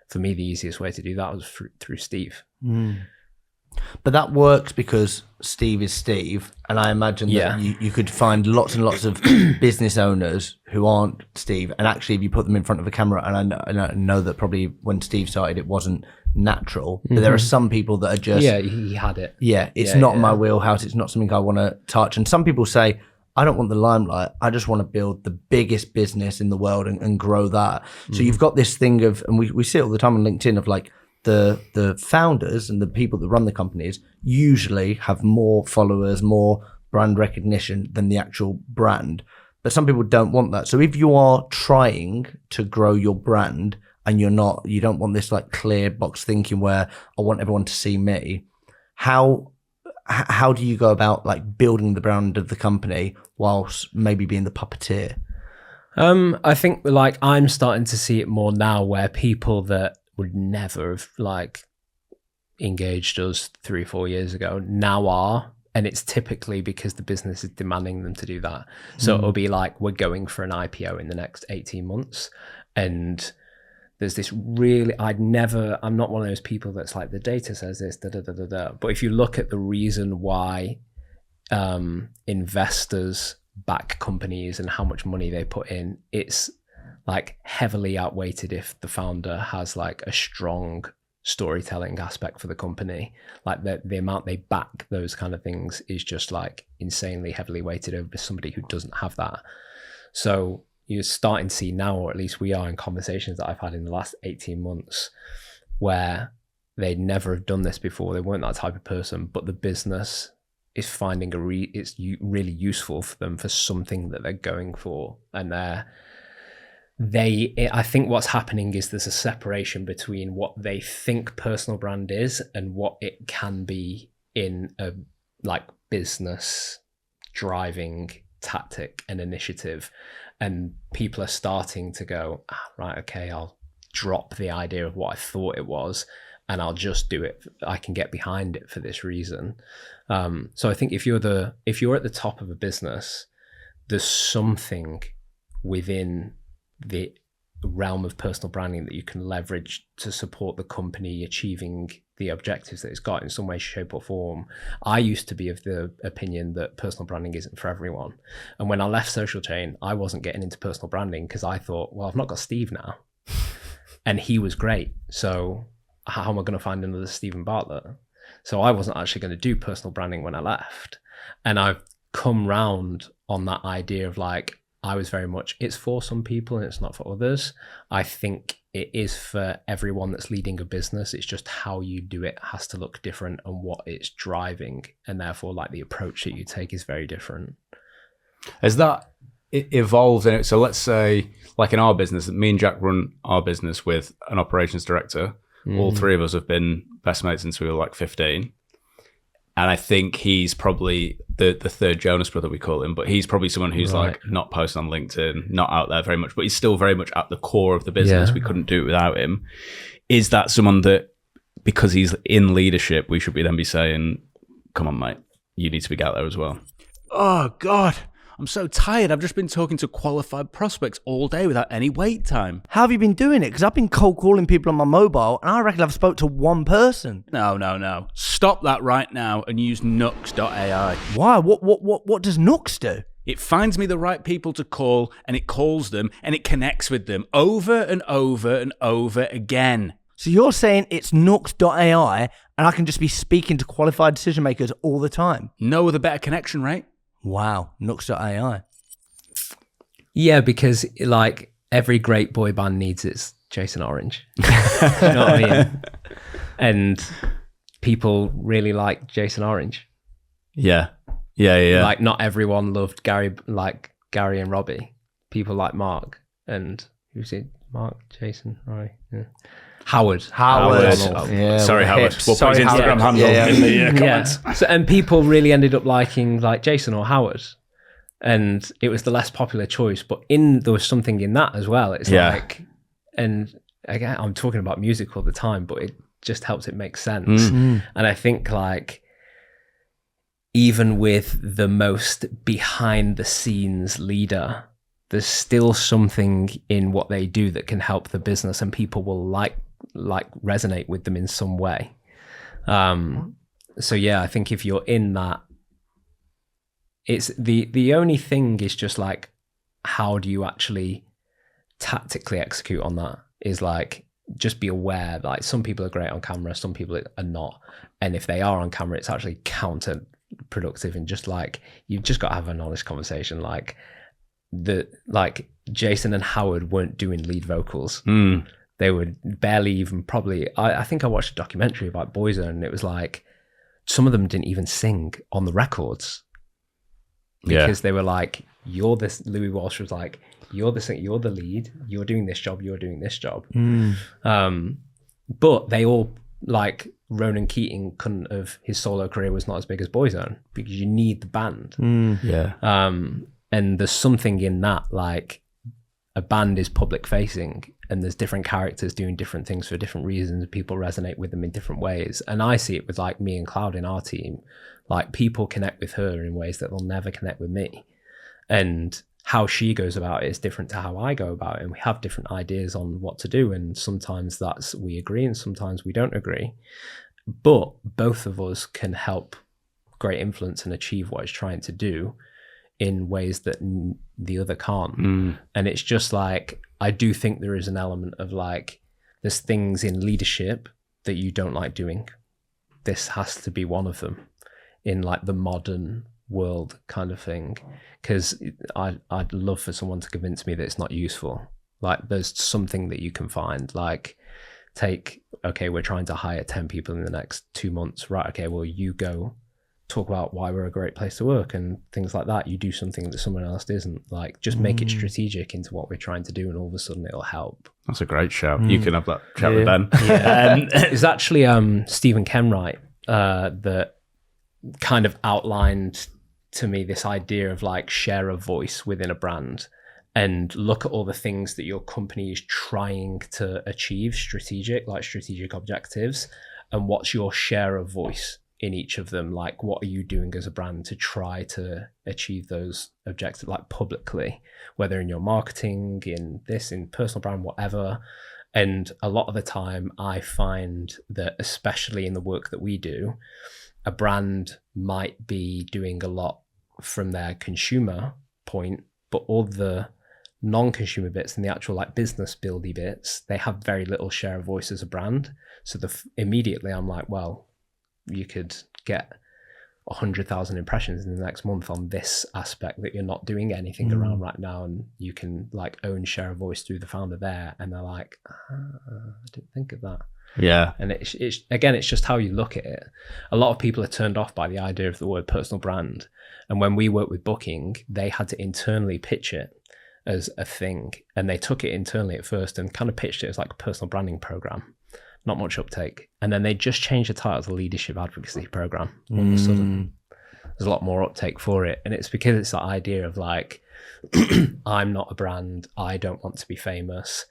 For me, the easiest way to do that was through Steve. But that works because Steve is Steve, and I imagine that you could find lots and lots of business owners who aren't Steve, and actually if you put them in front of a camera, and I know that probably when Steve started it wasn't natural, but there are some people that are just... Yeah, he had it. Yeah, it's not my wheelhouse, it's not something I want to touch. And some people say, I don't want the limelight, I just want to build the biggest business in the world and grow that. So you've got this thing of, and we see it all the time on LinkedIn, of like, the founders and the people that run the companies usually have more followers, more brand recognition than the actual brand. But some people don't want that. So if you are trying to grow your brand and you don't want this like clear box thinking where I want everyone to see me, how do you go about like building the brand of the company whilst maybe being the puppeteer? I think like I'm starting to see it more now where people that would never have like engaged us 3 or 4 years ago now are, and it's typically because the business is demanding them to do that. So it'll be like, we're going for an IPO in the next 18 months, and there's this really, I'm not one of those people that's like, the data says this, but if you look at the reason why investors back companies and how much money they put in, it's like heavily outweighted if the founder has like a strong storytelling aspect for the company. Like the amount they back those kind of things is just like insanely heavily weighted over somebody who doesn't have that. So you're starting to see now, or at least we are in conversations that I've had in the last 18 months where they'd never have done this before. They weren't that type of person, but the business is finding it's really useful for them for something that they're going for. And I think what's happening is there's a separation between what they think personal brand is and what it can be in a like business driving tactic and initiative. And people are starting to go, right, okay, I'll drop the idea of what I thought it was and I'll just do it. I can get behind it for this reason. So I think if you're at the top of a business, there's something within the realm of personal branding that you can leverage to support the company achieving the objectives that it's got in some way, shape or form. I used to be of the opinion that personal branding isn't for everyone. And when I left Social Chain, I wasn't getting into personal branding because I thought, well, I've not got Steve now. And he was great. So how am I going to find another Stephen Bartlett? So I wasn't actually going to do personal branding when I left. And I've come round on that idea of like, I was very much, it's for some people and it's not for others. I think it is for everyone that's leading a business. It's just how you do it has to look different and what it's driving. And therefore, like the approach that you take is very different. Has that evolved in it? So let's say, like in our business, me and Jack run our business with an operations director. All three of us have been best mates since we were like 15. And I think he's probably the third Jonas brother, we call him, but he's probably someone who's like not posting on LinkedIn, not out there very much, but he's still very much at the core of the business. Yeah. We couldn't do it without him. Is that someone that, because he's in leadership, we should then be saying, come on, mate, you need to be out there as well? Oh, God. I'm so tired. I've just been talking to qualified prospects all day without any wait time. How have you been doing it? Because I've been cold calling people on my mobile, and I reckon I've spoke to one person. No. Stop that right now and use Nux.ai. Why? What does Nux do? It finds me the right people to call, and it calls them, and it connects with them over and over and over again. So you're saying it's Nux.ai, and I can just be speaking to qualified decision makers all the time? No other better connection, right? Wow, Nux.ai. Yeah, because like every great boy band needs its Jason Orange. You know what I mean? And people really like Jason Orange. Yeah. Like not everyone loved Gary and Robbie. People like Mark and who's it? Mark, Jason, Roy. Yeah. Howard. Yeah, sorry, Howard. We'll put his Instagram handle in the comments. So, and people really ended up liking like Jason or Howard. And it was the less popular choice. But there was something in that as well. It's like, and again, I'm talking about music all the time, but it just helps it make sense. Mm-hmm. And I think like, even with the most behind the scenes leader, there's still something in what they do that can help the business and people will like resonate with them in some way. So yeah, I think if you're in that, it's the only thing is just like, how do you actually tactically execute on that? Is like, just be aware, like some people are great on camera, some people are not. And if they are on camera, it's actually counterproductive, and just like, you've just got to have an honest conversation. Like Jason and Howard weren't doing lead vocals. They would barely even probably, I think I watched a documentary about Boyzone, and it was like, some of them didn't even sing on the records because they were like, you're this, Louis Walsh was like, you're the singer, you're the lead, you're doing this job, you're doing this job. But they all, like Ronan Keating couldn't have, his solo career was not as big as Boyzone because you need the band. And there's something in that, like a band is public facing, and there's different characters doing different things for different reasons. People resonate with them in different ways. And I see it with like me and Cloud in our team, like people connect with her in ways that they'll never connect with me. And how she goes about it is different to how I go about it. And we have different ideas on what to do. And sometimes we agree and sometimes we don't agree. But both of us can help great influence and achieve what it's trying to do in ways that the other can't. And it's just like, I do think there is an element of like, there's things in leadership that you don't like doing. This has to be one of them in like the modern world kind of thing. Because I'd love for someone to convince me that it's not useful. Like there's something that you can find, like okay, we're trying to hire 10 people in the next 2 months. Right, okay, well, you go talk about why we're a great place to work and things like that. You do something that someone else isn't. Like, just make it strategic into what we're trying to do, and all of a sudden it'll help. That's a great shout. You can have that chat with Ben. It's actually Stephen Kenwright that kind of outlined to me this idea of like share of voice within a brand, and look at all the things that your company is trying to achieve, strategic objectives, and what's your share of voice in each of them. Like, what are you doing as a brand to try to achieve those objectives, like publicly, whether in your marketing, in personal brand, whatever. And a lot of the time I find that, especially in the work that we do, a brand might be doing a lot from their consumer point, but all the non-consumer bits and the actual like business buildy bits, they have very little share of voice as a brand. So immediately I'm like, well, you could get 100,000 impressions in the next month on this aspect that you're not doing anything around right now, and you can like own share of voice through the founder there. And they're like, I didn't think of that. Yeah. And it's again, it's just how you look at it. A lot of people are turned off by the idea of the word personal brand. And when we worked with booking, they had to internally pitch it as a thing, and they took it internally at first and kind of pitched it as like a personal branding program. Not much uptake. And then they just changed the title to Leadership Advocacy Program. All of a sudden, there's a lot more uptake for it. And it's because it's that idea of like, I'm not a brand. I don't want to be famous.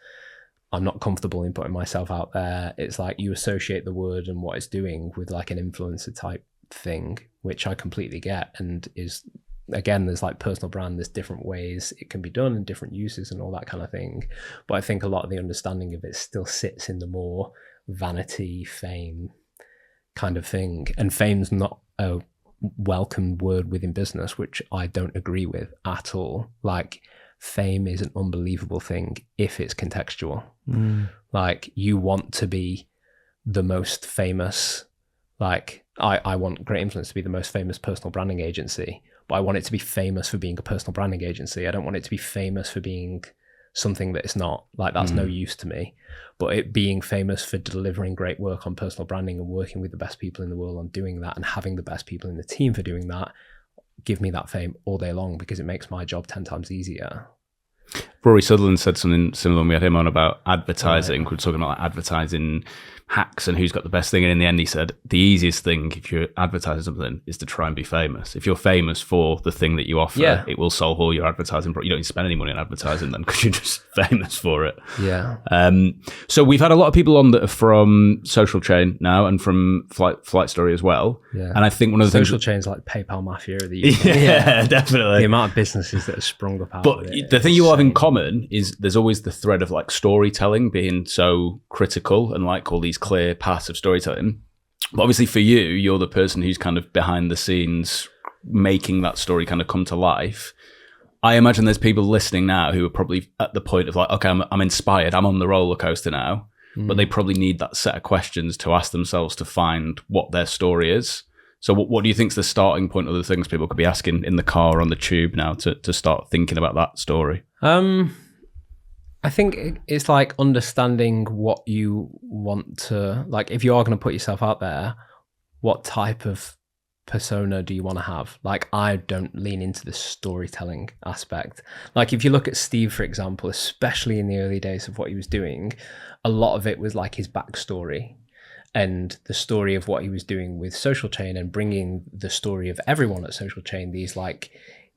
I'm not comfortable in putting myself out there. It's like you associate the word and what it's doing with like an influencer type thing, which I completely get. And is, again, there's like personal brand, there's different ways it can be done and different uses and all that kind of thing. But I think a lot of the understanding of it still sits in the more vanity, fame kind of thing. And fame's not a welcome word within business, which I don't agree with at all. Like, fame is an unbelievable thing if it's contextual. Like, you want to be the most famous, like I want Great Influence to be the most famous personal branding agency, but I want it to be famous for being a personal branding agency. I don't want it to be famous for being something that it's not. Like, that's no use to me. But it being famous for delivering great work on personal branding and working with the best people in the world on doing that, and having the best people in the team for doing that, give me that fame all day long, because it makes my job 10 times easier. Rory Sutherland said something similar when we had him on about advertising. Right. We were talking about like advertising hacks and who's got the best thing. And in the end, he said the easiest thing if you're advertising something is to try and be famous. If you're famous for the thing that you offer, it will solve all your advertising. You don't need to spend any money on advertising then, because you're just famous for it. Yeah. So we've had a lot of people on that are from Social Chain now and from Flight Story as well. Yeah. And I think one of the Social chains like PayPal Mafia of the UK. Yeah, definitely. The amount of businesses that have sprung up out of it. But the thing you have in common is there's always the thread of like storytelling being so critical and like all these clear paths of storytelling. But obviously for you, you're the person who's kind of behind the scenes making that story kind of come to life. I imagine there's people listening now who are probably at the point of like, okay, I'm inspired, I'm on the roller coaster now, but they probably need that set of questions to ask themselves to find what their story is. So what do you think is the starting point of the things people could be asking in the car or on the tube now to start thinking about that story? I think it's like understanding what you want to, like, if you are going to put yourself out there, what type of persona do you want to have? Like, I don't lean into the storytelling aspect. Like, if you look at Steve, for example, especially in the early days of what he was doing, a lot of it was like his backstory and the story of what he was doing with Social Chain and bringing the story of everyone at Social Chain, these like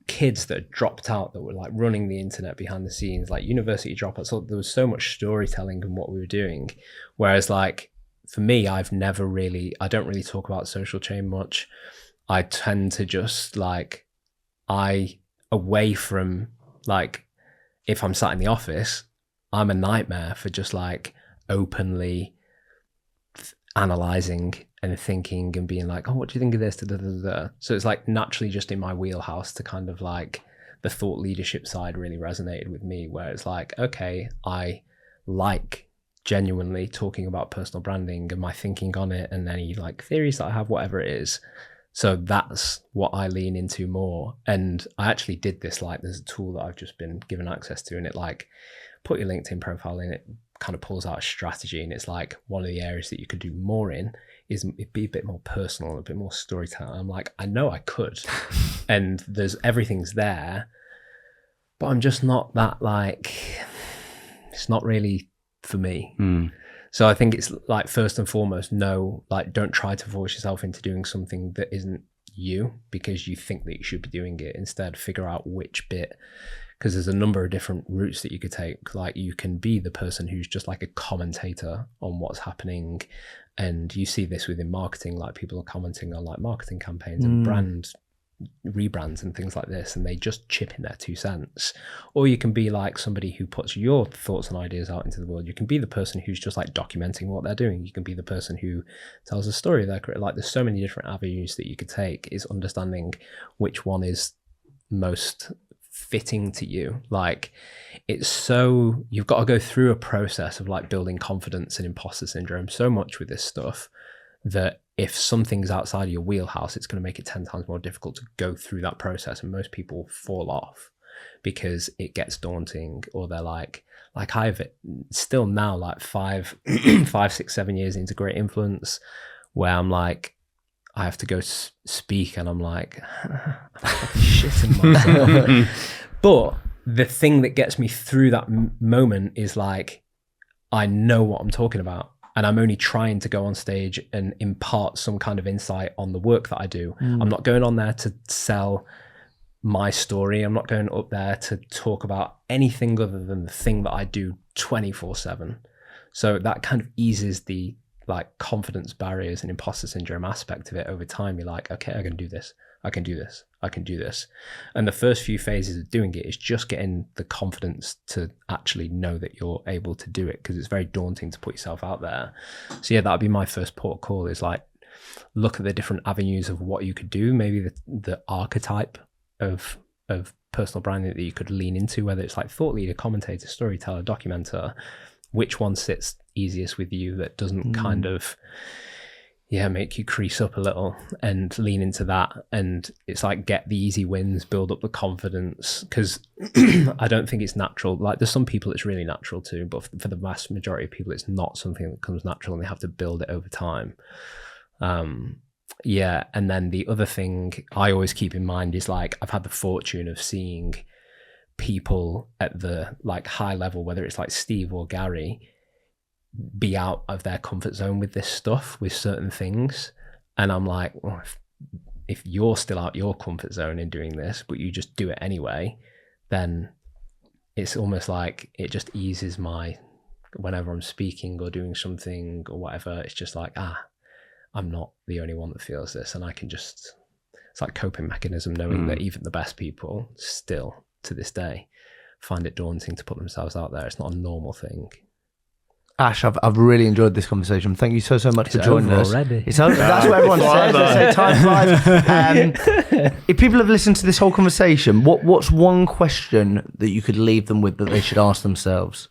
kids that dropped out that were like running the internet behind the scenes, like university dropouts. So there was so much storytelling in what we were doing. Whereas like for me, I don't really talk about Social Chain much. I tend to just like, away from like, if I'm sat in the office, I'm a nightmare for just like openly analyzing and thinking and being like, oh, what do you think of this? So it's like naturally just in my wheelhouse to kind of like the thought leadership side really resonated with me, where it's like, okay, I like genuinely talking about personal branding and my thinking on it and any like theories that I have, whatever it is. So that's what I lean into more. And I actually did this, like there's a tool that I've just been given access to and it like put your LinkedIn profile in, it kind of pulls out a strategy, and it's like one of the areas that you could do more in is be a bit more personal, a bit more storytelling. I'm like, I know I could, and everything's there, but I'm just not that like, it's not really for me. So I think it's like first and foremost, don't try to force yourself into doing something that isn't you because you think that you should be doing it. Instead, figure out which bit, because there's a number of different routes that you could take. Like you can be the person who's just like a commentator on what's happening. And you see this within marketing, like people are commenting on like marketing campaigns and brand rebrands and things like this, and they just chip in their 2 cents. Or you can be like somebody who puts your thoughts and ideas out into the world. You can be the person who's just like documenting what they're doing. You can be the person who tells a story of their career. Like there's so many different avenues that you could take. Is understanding which one is most fitting to you. Like it's so, you've got to go through a process of like building confidence and imposter syndrome so much with this stuff that if something's outside of your wheelhouse, it's going to make it 10 times more difficult to go through that process. And most people fall off because it gets daunting, or they're like I've still now like 5, 6, 7 years into Great Influence, where I'm like, I have to go speak and I'm like, I'm shitting myself. But the thing that gets me through that moment is like, I know what I'm talking about. And I'm only trying to go on stage and impart some kind of insight on the work that I do. I'm not going on there to sell my story. I'm not going up there to talk about anything other than the thing that I do 24/7. So that kind of eases the like confidence barriers and imposter syndrome aspect of it over time. You're like, okay, I can do this. I can do this. I can do this. And the first few phases of doing it is just getting the confidence to actually know that you're able to do it, because it's very daunting to put yourself out there. So yeah, that'd be my first port of call, is like, look at the different avenues of what you could do. Maybe the archetype of personal branding that you could lean into, whether it's like thought leader, commentator, storyteller, documenter, which one sits easiest with you that doesn't kind of make you crease up a little, and lean into that. And it's like, get the easy wins, build up the confidence, because I don't think it's natural. Like there's some people it's really natural to, but for the vast majority of people it's not something that comes natural, and they have to build it over time. And then the other thing I always keep in mind is like, I've had the fortune of seeing people at the like high level, whether it's like Steve or Gary, be out of their comfort zone with this stuff, with certain things. And I'm like, well, if you're still out your comfort zone in doing this, but you just do it anyway, then it's almost like it just eases my, whenever I'm speaking or doing something or whatever, it's just like, I'm not the only one that feels this. And I can just, it's like coping mechanism, knowing that even the best people still to this day find it daunting to put themselves out there. It's not a normal thing. Ash, I've really enjoyed this conversation. Thank you so much for joining us. Already. It's over. That's what everyone says. They say time flies. If people have listened to this whole conversation, what's one question that you could leave them with that they should ask themselves?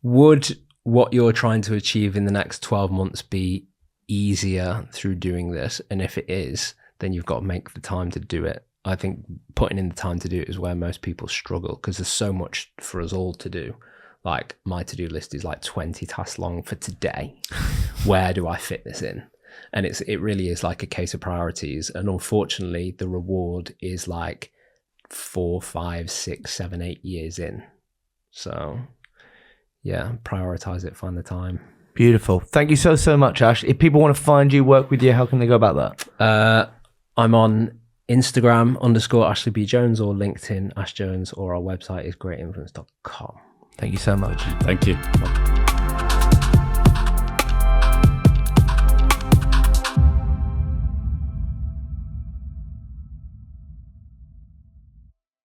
Would what you're trying to achieve in the next 12 months be easier through doing this? And if it is, then you've got to make the time to do it. I think putting in the time to do it is where most people struggle, because there's so much for us all to do. Like, my to-do list is like 20 tasks long for today. Where do I fit this in? And it really is like a case of priorities. And unfortunately, the reward is like 4, 5, 6, 7, 8 years in. So yeah, prioritize it, find the time. Beautiful. Thank you so much, Ash. If people want to find you, work with you, how can they go about that? I'm on Instagram _Ashley B Jones, or LinkedIn Ash Jones, or our website is greatinfluence.com. Thank you so much. Thank you.